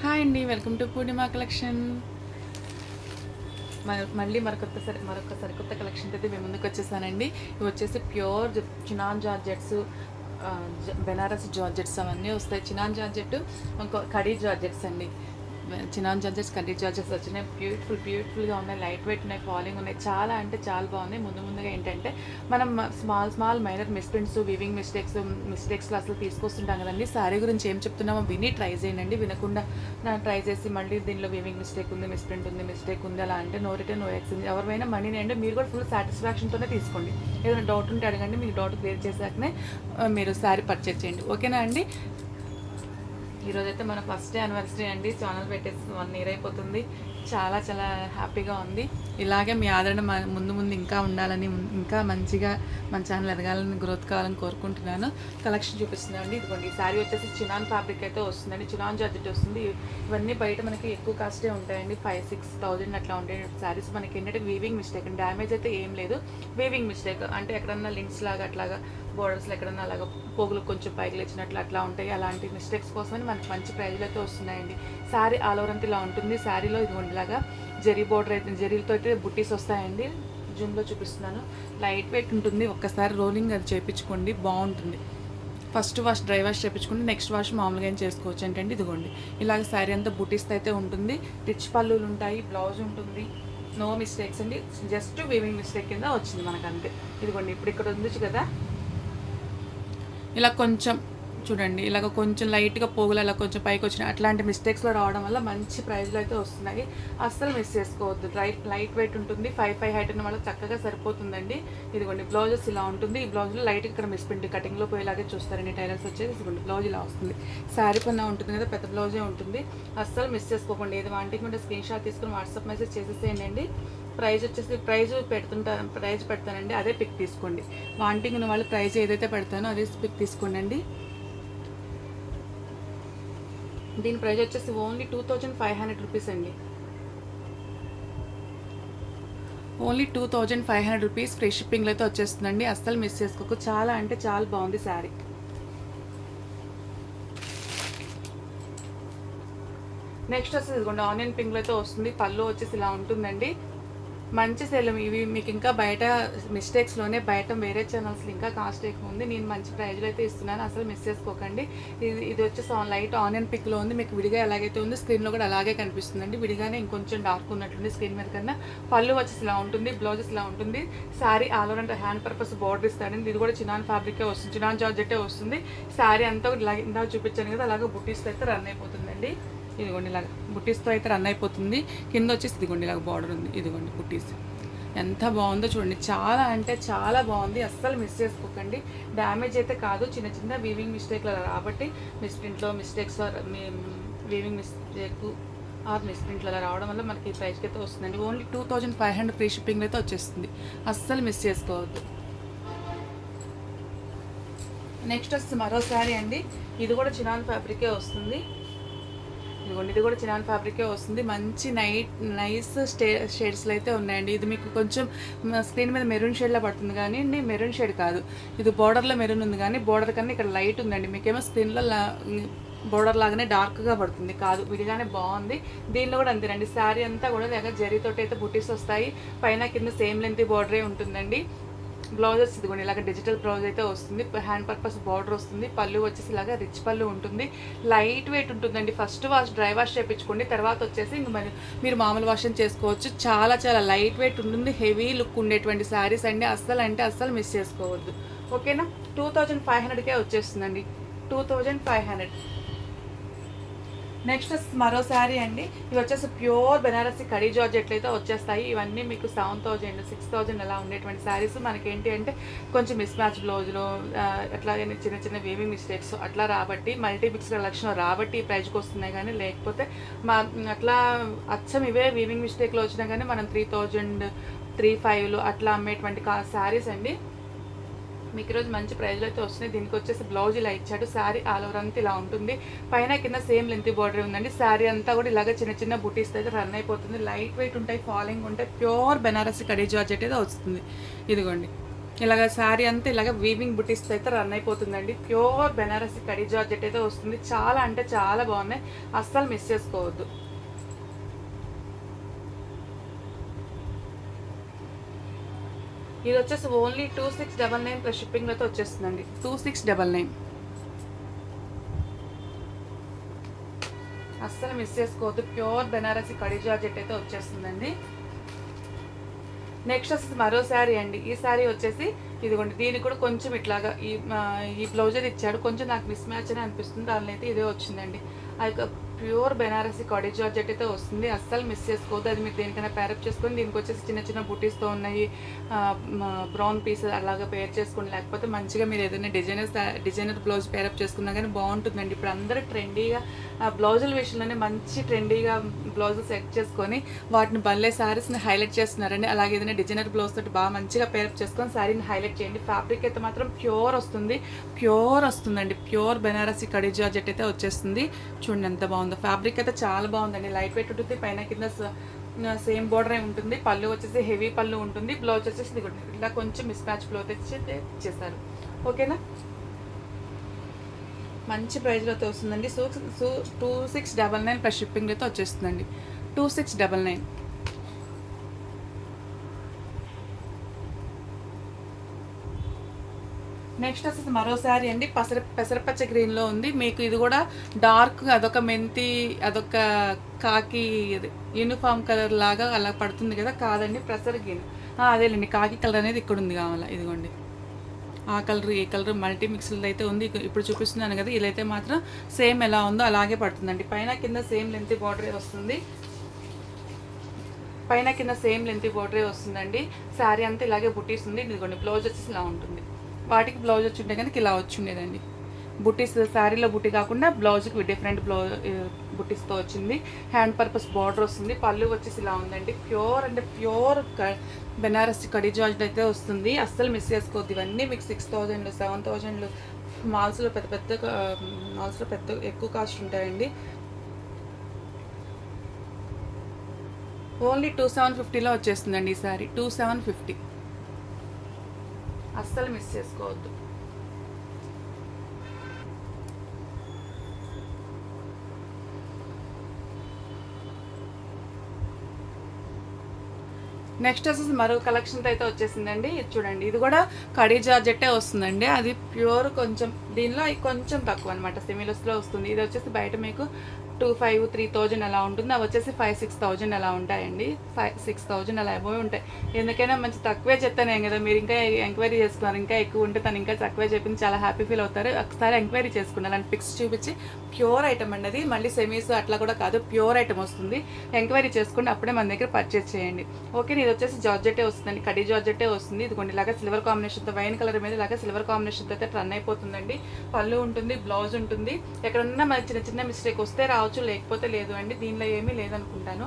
Hi అండి, welcome to Purnima collection. మళ్ళీ మరొక సరికొత్త కలెక్షన్ అయితే మేము ముందుకు వచ్చేసానండి. ఇవి వచ్చేసి pure chinon georgettes, Banaras georgettes అవన్నీ వస్తాయి. చినాన్ జార్జెట్, ఇంకో కడీ జార్జెట్స్ అండి. చినాన్ జార్జెట్స్, కడ్డీ జార్జెట్స్ వచ్చినాయి. బ్యూటిఫుల్గా ఉన్నాయి, లైట్ వెయిట్ ఉన్నాయి, ఫాలింగ్ ఉన్నాయి. చాలా అంటే చాలా బాగున్నాయి. ముందుగా ఏంటంటే మనం స్మాల్ మైనర్ మిస్ప్రింట్స్, వీవింగ్ మిస్టేక్స్లో అసలు తీసుకొస్తుంటాం కదండి. శారీ గురించి ఏం చెప్తున్నామో విని ట్రై చేయండి. వినకుండా ట్రై చేసి మళ్ళీ దీనిలో వీవింగ్ మిస్టేక్ ఉంది, మిస్టేక్ ఉంది అలా అంటే నో రిటర్న్ నో ఎక్స్చేంజ్. ఎవరైనా మనీని అంటే మీరు కూడా ఫుల్ సాటిస్ఫాక్షన్తోనే తీసుకోండి. ఏదైనా డౌట్ ఉంటే అడగండి, మీకు డౌట్ క్లియర్ చేశాకనే మీరు శారీ పర్చేజ్ చేయండి. ఓకేనా అండి? ఈరోజైతే మన ఫస్ట్ యానివర్సరీ అండి. ఛానల్ పెట్టేసి 1 year అయిపోతుంది. చాలా చాలా హ్యాపీగా ఉంది. ఇలాగే మీ ఆదరణ ముందు ఇంకా ఉండాలని, ఇంకా మంచిగా మన ఛానల్ ఎదగాలని, గ్రోత్ కావాలని కోరుకుంటున్నాను. కలెక్షన్ చూపిస్తున్నానండి. ఇదిగోండి, ఈ శారీ వచ్చేసి చినాన్ ఫ్యాబ్రిక్ అయితే వస్తుందండి. చినాన్ జార్జెట్ వస్తుంది. ఇవన్నీ బయట మనకి ఎక్కువ కాస్టే ఉంటాయండి. 5-6 thousand అట్లా ఉంటాయి శారీస్. మనకి ఏంటంటే వీవింగ్ మిస్టేక్, డ్యామేజ్ అయితే ఏం లేదు. వీవింగ్ మిస్టేక్ అంటే ఎక్కడన్నా లింక్స్ లాగా అట్లాగా బోర్డర్స్లో ఎక్కడన్నా అలాగా పోగులు కొంచెం పైకి లేచినట్లు అట్లా ఉంటాయి. అలాంటి మిస్టేక్స్ కోసమని మనకి మంచి ప్రైజ్లో అయితే వస్తున్నాయండి. శారీ ఆల్ ఓవర్ అంతా ఇలా ఉంటుంది. శారీలో ఇది ఉండేలాగా జరీ బోర్డర్ అయితే, జరీలతో అయితే బుట్టీస్ వస్తాయండి. జూమ్లో చూపిస్తున్నాను. లైట్ వెయిట్ ఉంటుంది. ఒక్కసారి రోలింగ్ అది చేయించుకోండి, బాగుంటుంది. ఫస్ట్ వాష్, డ్రై వాష్ చేయించుకుంటే నెక్స్ట్ వాష్ మామూలుగా ఏం చేసుకోవచ్చు. ఏంటంటే ఇదిగోండి, ఇలాగ శారీ అంతా బుట్టీస్ అయితే ఉంటుంది. రిచ్ పళ్ళులు ఉంటాయి, బ్లౌజ్ ఉంటుంది. నో మిస్టేక్స్ అండి, జస్ట్ వీవింగ్ మిస్టేక్ కింద వచ్చింది మనకంతే. ఇదిగోండి, ఇప్పుడు ఇక్కడ ఉంది కదా, ఇలా కొంచెం చూడండి, ఇలాగ కొంచెం లైట్గా పోగులు అలా కొంచెం పైకి వచ్చినాయి. అట్లాంటి మిస్టేక్స్లో రావడం వల్ల మంచి ప్రైజ్లో అయితే వస్తున్నాయి. అస్సలు మిస్ చేసుకోవద్దు. లైట్ వెయిట్ ఉంటుంది. 5'5" హైట్ ఉన్న వల్ల చక్కగా సరిపోతుందండి. ఇదిగోండి, బ్లౌజెస్ ఇలా ఉంటుంది. ఈ బ్లౌజ్లో లైట్గా ఇక్కడ మిస్ ప్రింట్ కటింగ్లో పోయేలాగే చూస్తారండి టైలర్స్ వచ్చేసి. ఇదిగోండి, బ్లౌజ్ ఇలా వస్తుంది. శారీ పైన ఉంటుంది కదా, పెద్ద బ్లౌజే ఉంటుంది. అస్సలు మిస్ చేసుకోకండి. ఏది వాంటింగ్ ఉంటే స్క్రీన్ షాట్ తీసుకుని వాట్సాప్ మెసేజ్ చేసేసేయండి. ప్రైజ్ వచ్చేసి ప్రైజ్ పెడతానండి, అదే పిక్ తీసుకోండి. వాంటింగ్ ఉన్న వాళ్ళు ప్రైజ్ ఏదైతే పెడతానో అదే పిక్ తీసుకోండి అండి. దీని ప్రైజ్ వచ్చేసి ఓన్లీ 2500 రూపీస్ అండి. ఓన్లీ 2500 రూపీస్ ఫ్రీ షిప్పింగ్లో అయితే వచ్చేస్తుందండి. అస్సలు మిస్ చేసుకోకు. చాలా అంటే చాలా బాగుంది శారీ. నెక్స్ట్ వచ్చేసి ఇదిగోండి, ఆనియన్ పింక్లో అయితే వస్తుంది. పళ్ళు వచ్చేసి ఇలా ఉంటుందండి. మంచి సేల్. ఇవి మీకు ఇంకా బయట మిస్టేక్స్లోనే, బయట వేరే ఛానల్స్లో ఇంకా కాస్ట్ ఎక్కువ ఉంది. నేను మంచి ప్రైజ్లో అయితే ఇస్తున్నాను, అసలు మిస్ చేసుకోకండి. ఇది వచ్చేసి లైట్ ఆనియన్ పిక్లో ఉంది. మీకు విడిగా ఎలాగైతే ఉంది స్క్రీన్లో కూడా అలాగే కనిపిస్తుందండి. విడిగానే ఇంకొంచెం డార్క్ ఉన్నట్లుంది స్క్రీన్ మీద కన్నా. పళ్ళు వచ్చేసి ఇలా ఉంటుంది, బ్లౌజెస్ ఇలా ఉంటుంది. శారీ ఆల్ ఓవర్ అంటే హ్యాండ్ పర్పస్ బోర్డర్ ఇస్తాడండి. ఇది కూడా చినాన్ ఫ్యాబ్రికే వస్తుంది, చినాన్ జార్జెట్టే వస్తుంది. శారీ అంతా ఇలా ఇందాక చూపించాను కదా, అలాగే బుట్టీస్తో అయితే రన్ అయిపోతుందండి. ఇదిగోండి, ఇలాగ బుట్టీస్తో అయితే రన్ అయిపోతుంది. కింద వచ్చేసి ఇదిగోండి ఇలాగ బార్డర్ ఉంది. ఇదిగోండి బుట్టీస్ ఎంత బాగుందో చూడండి. చాలా అంటే చాలా బాగుంది. అస్సలు మిస్ చేసుకోకండి. డ్యామేజ్ అయితే కాదు, చిన్న చిన్న వీవింగ్ మిస్టేక్లు కాబట్టి మిస్ప్రింట్లో మిస్టేక్స్, వీవింగ్ మిస్టేక్ ఆర్ మిస్ప్రింట్లు అలా రావడం వల్ల మనకి ఈ ప్రైస్కి అయితే వస్తుందండి. ఓన్లీ 2500 ఫ్రీ షిప్పింగ్లో అయితే వచ్చేస్తుంది. అస్సలు మిస్ చేసుకోవద్దు. నెక్స్ట్ వచ్చి మరో శారీ అండి. ఇది కూడా చినాన్ ఫ్యాబ్రికే వస్తుంది. ఇదిగోండి, ఇది కూడా చినాన్ ఫ్యాబ్రికే వస్తుంది. మంచి నైస్ షేడ్స్లో అయితే ఉన్నాయండి. ఇది మీకు కొంచెం స్క్రీన్ మీద మెరూన్ షేడ్లో పడుతుంది, కానీ మెరూన్ షేడ్ కాదు, ఇది బోర్డర్లో మెరూన్ ఉంది, కానీ బోర్డర్ కన్నా ఇక్కడ లైట్ ఉందండి. మీకేమో స్క్రీన్లో బోర్డర్ లాగానే డార్క్గా పడుతుంది, కాదు విడిగానే బాగుంది. దీనిలో కూడా అంతేనండి. శారీ అంతా కూడా లేక జరీతోటి అయితే బుటీస్ వస్తాయి. పైన కింద సేమ్ లెంత్ బోర్డరే ఉంటుందండి. బ్లౌజెస్ ఇదిగోండి ఇలాగ డిజిటల్ బ్లౌజ్ అయితే వస్తుంది. హ్యాండ్ పర్పస్ బార్డర్ వస్తుంది. పళ్ళు వచ్చేసి ఇలాగ రిచ్ పళ్ళు ఉంటుంది. లైట్ వెయిట్ ఉంటుందండి. ఫస్ట్ వాష్, డ్రై వాష్ చేయించుకోండి. తర్వాత వచ్చేసి ఇంక మీరు మామూలు వాష్ చేసుకోవచ్చు. చాలా చాలా లైట్ వెయిట్ ఉంటుంది. హెవీ లుక్ ఉండేటువంటి శారీస్ అండి. అస్సలు మిస్ చేసుకోవద్దు. ఓకేనా? 2500కే వచ్చేస్తుందండి. 2500. నెక్స్ట్ మరో శారీ అండి. ఇవి వచ్చేసి ప్యూర్ బెనారసి కడీ జార్జెట్లు అయితే వచ్చేస్తాయి. ఇవన్నీ మీకు 7000, 6000 అలా ఉండేటువంటి శారీస్. మనకి ఏంటి అంటే కొంచెం మిస్ మ్యాచ్ బ్లౌజ్లో అట్లాగే చిన్న చిన్న వీవింగ్ మిస్టేక్స్ అట్లా రాబట్టి, మల్టీపిక్స్ కలెక్షన్ రాబట్టి ఈ ప్రైజ్కి వస్తున్నాయి. కానీ లేకపోతే అట్లా అచ్చం ఇవే వీవింగ్ మిస్టేక్లో వచ్చినా కానీ మనం 3000, 3500 అట్లా అమ్మేటువంటి శారీస్ అండి. మీకు ఈరోజు మంచి ప్రైజ్లో అయితే వస్తున్నాయి. దీనికి వచ్చేసి బ్లౌజ్ ఇలా ఇచ్చాడు. శారీ ఆల్ ఓవర్ అంతా ఇలా ఉంటుంది. పైన కింద సేమ్ లెంత్ బార్డర్ ఉందండి. శారీ అంతా కూడా ఇలాగ చిన్న చిన్న బుటీస్ అయితే రన్ అయిపోతుంది. లైట్ వెయిట్ ఉంటాయి, ఫాలింగ్ ఉంటాయి. ప్యూర్ బెనారసి కడీ జార్జెట్ అయితే వస్తుంది. ఇదిగోండి, ఇలాగ శారీ అంతా ఇలాగ వీవింగ్ బుటీస్ అయితే రన్ అయిపోతుందండి. ప్యూర్ బెనారసి కడీ జార్జెట్ అయితే వస్తుంది. చాలా అంటే చాలా బాగున్నాయి, అస్సలు మిస్ చేసుకోవద్దు. ఇది వచ్చేసి ఓన్లీ 2699 ప్లస్ షిప్పింగ్లతో వచ్చేస్తుందండి. 2699 అస్సలు మిస్ చేసుకోవద్దు. ప్యూర్ బెనారసి కడీ జార్జెట్ అయితే వచ్చేస్తుందండి. నెక్స్ట్ వచ్చేసి మరో శారీ అండి. ఈ శారీ వచ్చేసి ఇదిగోండి, దీనికి కూడా కొంచెం ఇట్లాగా ఈ బ్లౌజర్ ఇచ్చాడు, కొంచెం నాకు మిస్ మ్యాచ్ అని అనిపిస్తుంది. దానిలో అయితే ఇదే వచ్చిందండి. అది ప్యూర్ బెనారసి కడీ జార్జెట్ అయితే వస్తుంది, అస్సలు మిస్ చేసుకోవద్దు. అది మీరు దేనికైనా ప్యారప్ చేసుకొని దీనికి వచ్చేసి చిన్న చిన్న బుటీస్తో ఉన్నాయి బ్రౌన్ పీస్ అలాగా పేర్ చేసుకోండి. లేకపోతే మంచిగా మీరు ఏదైనా డిజైనర్ బ్లౌజ్ పేరప్ చేసుకున్నా కానీ బాగుంటుందండి. ఇప్పుడు అందరూ ట్రెండీగా బ్లౌజుల విషయంలోనే మంచి ట్రెండీగా బ్లౌజులు సెట్ చేసుకొని వాటిని భలే శారీస్ని హైలైట్ చేస్తున్నారండి. అలాగే ఏదైనా డిజైనర్ బ్లౌజ్ తోటి బాగా మంచిగా పేరప్ చేసుకొని శారీని హైలైట్ చేయండి. ఫ్యాబ్రిక్ అయితే మాత్రం ప్యూర్ వస్తుందండి. ప్యూర్ బెనారసి కడీ జార్జెట్ అయితే వచ్చేస్తుంది. చూడండి ఎంత బాగుందో. ఫ్యాబ్రిక్ అయితే చాలా బాగుందండి. లైట్ వెయిట్ ఉంటుంది, పైన కింద సేమ్ బోర్డర్ ఉంటుంది. పళ్ళు వచ్చేసి హెవీ పళ్ళు ఉంటుంది. బ్లౌజ్ వచ్చేసి ఇలా కొంచెం మిస్ మ్యాచ్ బ్లౌజ్ తెచ్చి ఇచ్చేస్తారు. ఓకేనా, మంచి ప్రైజ్లో అయితే వస్తుందండి. 2699 ప్లస్ షిప్పింగ్ అయితే వచ్చేస్తుందండి. 2699. నెక్స్ట్ వచ్చేసి మరో శారీ అండి. పెసరపచ్చ గ్రీన్లో ఉంది. మీకు ఇది కూడా డార్క్, అదొక మెంతి, అదొక కాకి యూనిఫామ్ కలర్ లాగా అలా పడుతుంది కదా, కాదండి పెసర గ్రీన్. అదేలేండి, కాకి కలర్ అనేది ఇక్కడ ఉంది కావాలా. ఇదిగోండి, ఆ కలర్ ఈ కలర్ మల్టీ మిక్స్డ్ అయితే ఉంది. ఇప్పుడు చూపిస్తున్నాను కదా, ఇదైతే మాత్రం సేమ్ ఎలా ఉందో అలాగే పడుతుందండి. పైన కింద సేమ్ లెంత్ బార్డరే వస్తుంది. వస్తుందండి. శారీ అంతా ఇలాగే బుటీస్ ఉంది. ఇదిగోండి, బ్లౌజ్ వచ్చేసి ఇలా ఉంటుంది. వాటికి బ్లౌజ్ వచ్చి ఉంటే కనుక ఇలా వచ్చి ఉండేదండి. బుటీస్ శారీలో బుటీ కాకుండా బ్లౌజ్కి డిఫరెంట్ బుటీస్తో వచ్చింది. హ్యాండ్ పర్పస్ బార్డర్ వస్తుంది. పళ్ళు వచ్చేసి ఇలా ఉందండి. ప్యూర్ బెనారసి కడీ జార్జెట్ అయితే వస్తుంది, అస్సలు మిస్ చేసుకోవద్దు. ఇవన్నీ మీకు 6000 7000 మాల్స్లో పెద్ద ఎక్కువ కాస్ట్ ఉంటాయండి. ఓన్లీ 2750లో వచ్చేస్తుందండి ఈ సారీ. 2750, అస్సలు మిస్ చేసుకోవద్దు. నెక్స్ట్ వచ్చేసి మరో కలెక్షన్తో అయితే వచ్చేసిందండి. ఇది చూడండి, ఇది కూడా కడీ జార్జెట్టే వస్తుందండి. అది ప్యూర్ కొంచెం, దీనిలో కొంచెం తక్కువ అనమాట, సిమిలస్లో వస్తుంది. ఇది వచ్చేసి బయట మీకు 2500-3000 అలా ఉంటుంది. అవి వచ్చేసి 5-6,000 అలా ఉంటాయండి. 5-6,000 అలా అబోవ్ ఉంటాయి. ఎందుకైనా మంచి తక్కువే చెప్తానే కదా, మీరు ఇంకా ఎంక్వైరీ చేసుకున్నారు. ఇంకా ఎక్కువ ఉంటే తను ఇంకా తక్కువే చెప్పింది, చాలా హ్యాపీ ఫీల్ అవుతారు. ఒకసారి ఎంక్వైరీ చేసుకున్నారు అని పిక్స్ చూపించి, ప్యూర్ ఐటమ్ అండి అది. మళ్ళీ సెమీస్ అట్లా కూడా కాదు, ప్యూర్ ఐటమ్ వస్తుంది. ఎంక్వైరీ చేసుకుని అప్పుడే మన దగ్గర పర్చేస్ చేయండి. ఓకే, ఇది వచ్చేసి జార్జెట్టే వస్తుందండి, కడీ జార్జెట్టే వస్తుంది. ఇదిగోండి, ఇలాగా సిల్వర్ కాంబినేషన్తో, వైన్ కలర్ మీద ఇలాగా సిల్వర్ కాంబినేషన్తో అయితే రన్ అయిపోతుందండి. పళ్ళు ఉంటుంది, బ్లౌజ్ ఉంటుంది. ఎక్కడన్నా మన చిన్న చిన్న మిస్టేక్ వస్తే రావచ్చు, లేకపోతే లేదు అండి. దీనిలో ఏమీ లేదనుకుంటాను.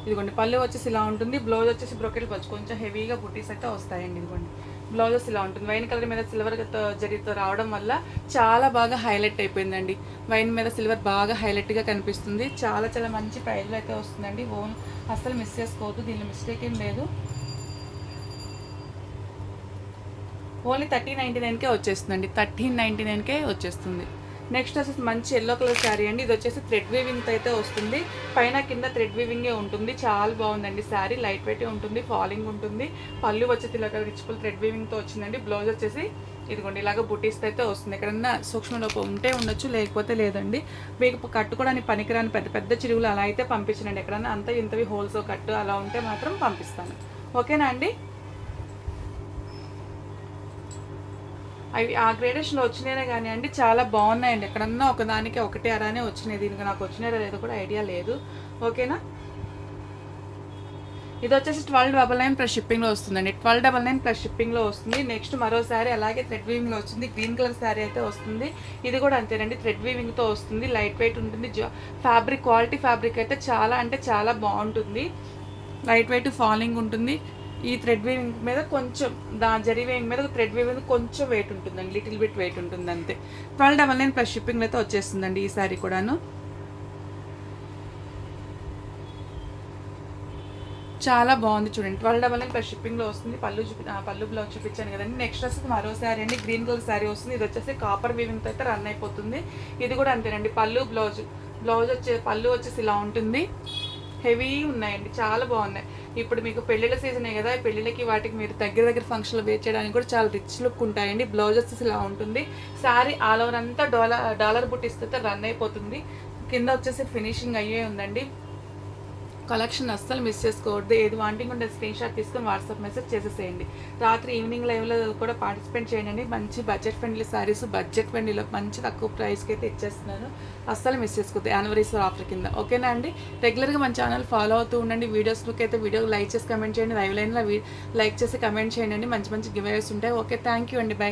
ఇదిగోండి, పళ్ళు వచ్చేసి ఇలా ఉంటుంది. బ్లౌజ్ వచ్చేసి బ్రొకెట్ బ్లౌజ్, కొంచెం హెవీగా బుటీస్ అయితే వస్తాయండి. ఇదిగోండి, బ్లౌజెస్ ఇలా ఉంటుంది. వైన్ కలర్ మీద సిల్వర్ జరీతో రావడం వల్ల చాలా బాగా హైలైట్ అయిపోయిందండి. వైన్ మీద సిల్వర్ బాగా హైలైట్గా కనిపిస్తుంది. చాలా చాలా మంచి ప్రైజ్లో అయితే వస్తుందండి. అస్సలు మిస్ చేసుకోవద్దు, దీనిలో మిస్టేక్ ఏం లేదు. ఓన్లీ 1399కే వచ్చేస్తుందండి. 1399కే వచ్చేస్తుంది. నెక్స్ట్ వచ్చేసి మంచి ఎల్లో కలర్ శారీ అండి. ఇది వచ్చేసి థ్రెడ్ వీవింగ్తో అయితే వస్తుంది. పైన కింద థ్రెడ్ వీవింగే ఉంటుంది. చాలా బాగుందండి శారీ, లైట్ వెయిట్ ఉంటుంది, ఫాలింగ్ ఉంటుంది. పళ్ళు వచ్చేసి ఇలాగ రిచ్ఫుల్ థ్రెడ్ వీవింగ్తో వచ్చిందండి. బ్లౌజ్ వచ్చేసి ఇదిగోండి ఇలాగ బుటీస్తో అయితే వస్తుంది. ఎక్కడన్నా సూక్ష్మలోపం ఉంటే ఉండొచ్చు, లేకపోతే లేదండి. మీకు కట్టుకోవడానికి పనికిరాని పెద్ద పెద్ద చిరుగులు అలా అయితే పంపించండి. ఎక్కడన్నా అంత ఇంతవి హోల్స్ కట్టు అలా ఉంటే మాత్రం పంపిస్తాను. ఓకేనా అండి? అవి ఆ గ్రేడేషన్లో వచ్చినాయనే కానీ అండి, చాలా బాగున్నాయండి. ఎక్కడన్నా ఒకదానికి ఒకటి అరానే వచ్చినాయి. దీనికి నాకు వచ్చినాయో లేదో కూడా ఐడియా లేదు. ఓకేనా, ఇది వచ్చేసి 1299 ప్లస్ షిప్పింగ్లో వస్తుందండి. 1299 ప్లస్ షిప్పింగ్లో వస్తుంది. నెక్స్ట్ మరో శారీ అలాగే థ్రెడ్ వీవింగ్లో వచ్చింది. గ్రీన్ కలర్ శారీ అయితే వస్తుంది. ఇది కూడా అంతేనండి, థ్రెడ్ వీవింగ్తో వస్తుంది. లైట్ వెయిట్ ఉంటుంది. ఫ్యాబ్రిక్ క్వాలిటీ ఫ్యాబ్రిక్ అయితే చాలా అంటే చాలా బాగుంటుంది. లైట్ వెయిట్, ఫాలింగ్ ఉంటుంది. ఈ థ్రెడ్ వీవింగ్ మీద కొంచెం, జరీ వీవింగ్ మీద థ్రెడ్ వీవింగ్ కొంచెం వెయిట్ ఉంటుందండి, లిటిల్ బిట్ వెయిట్ ఉంటుంది అంతే. 1299 ప్లస్ షిప్పింగ్ అయితే వచ్చేస్తుందండి ఈ శారీ కూడాను. చాలా బాగుంది చూడండి. 1299 ప్లస్ షిప్పింగ్లో వస్తుంది. పళ్ళు బ్లౌజ్ చూపించాను కదండి. నెక్స్ట్ వచ్చేసి మరో శారీ అండి, గ్రీన్ కలర్ శారీ వస్తుంది. ఇది వచ్చేసి కాపర్ వీవింగ్తో అయితే రన్ అయిపోతుంది. ఇది కూడా అంతేనండి, పళ్ళు వచ్చేసి ఇలా ఉంటుంది. హెవీ ఉన్నాయండి, చాలా బాగున్నాయి. ఇప్పుడు మీకు పెళ్ళిళ్ళ సీజనే కదా, పెళ్ళిళ్ళకి వాటికి మీరు దగ్గర ఫంక్షన్లో వేర్ చేయడానికి కూడా చాలా రిచ్ లుక్ ఉంటాయండి. బ్లౌజ్ వచ్చేసి ఇలా ఉంటుంది. శారీ ఆల్ ఓవర్ అంతా డాలర్ బుట్టిస్తే రన్ అయిపోతుంది. కింద వచ్చేసి ఫినిషింగ్ అయ్యే ఉందండి. కలెక్షన్ అస్సలు మిస్ చేసుకోవద్దు. ఏది వాంటింగ్ ఉంటే స్క్రీన్ షాట్ తీసుకొని వాట్సాప్ మెసేజ్ చేసేసేయండి. రాత్రి ఈవినింగ్ లైవ్లో కూడా పార్టిసిపేట్ చేయండి. మంచి బడ్జెట్ ఫ్రెండ్లీ శారీస్, బడ్జెట్ ఫ్రెండ్లీలో మంచి తక్కువ ప్రైస్కి అయితే ఇచ్చేస్తున్నాను. అస్సలు మిస్ చేసుకోవద్దు యానివర్సరీ ఆఫర్ కింద. ఓకేనా అండి? రెగ్యులర్గా మన ఛానల్ ఫాలో అవుతూ ఉండండి. వీడియోస్లోకి అయితే వీడియో లైక్ చేసి కమెంట్ చేయండి. లైవ్ లైన్లో లైక్ చేసి కమెంట్ చేయండి. మంచి గివ్ అవేస్ ఉంటాయి. ఓకే, థ్యాంక్ యూ అండి. బై.